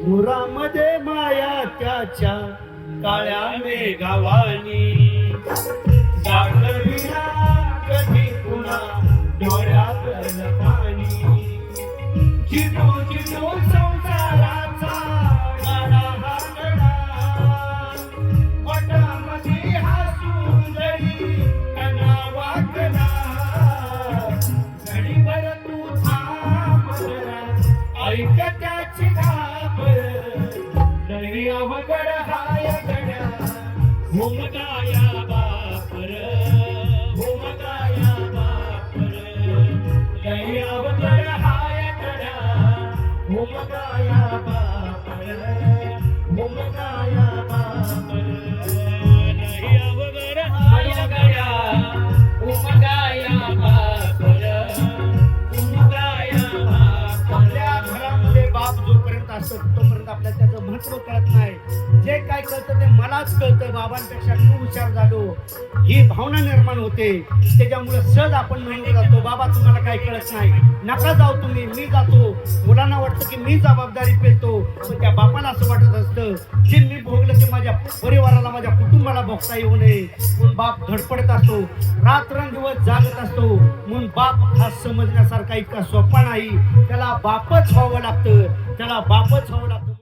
मुरामध्ये माया त्याच्या काळ्या मेघावानी जागविना कधी पुन्हा डोळ्यात पाणी जिजू जिजू संसाराचा गाडा हागडा वटामध्ये हसून जरी कना वाकला घडीभर तू थांब जरा ऐक त्याची घाबर लई अवघड हाय गड्या घुमगाया बापर घुमगाया बापर लई अवघड हाय गड्या घुमगाया बापर घुमगाया बापर लई अवघड हाय गड्या घुमगाया बापर घुमगाया बापर. आपल्या घरामध्ये बाप जोपर्यंत असतो तोपर्यंत आपल्याला त्याचं महत्व कळत नाही. जे काय कळतं ते मलाच कळतं, बाबांपेक्षा मी हुशार झालो ही भावना निर्माण होते. त्याच्यामुळे सहज आपण म्हणून जातो बाबा तुम्हाला काय कळत नाही, नका जाऊ तुम्ही, मी जातो. मुलांना वाटतं की मी जबाबदारी पेलतो, पण त्या बापाला असं वाटत असतं जे मी भोगलं ते माझ्या परिवाराला माझ्या कुटुंबाला भोगता येऊ नये म्हणून बाप धडपडत असतो, रात्रंदिवस जागत असतो. म्हणून बाप हा समजण्यासारखा इतका सोपा नाही, त्याला बापच व्हावं लागतं, त्याला बापच व्हावं लागतं.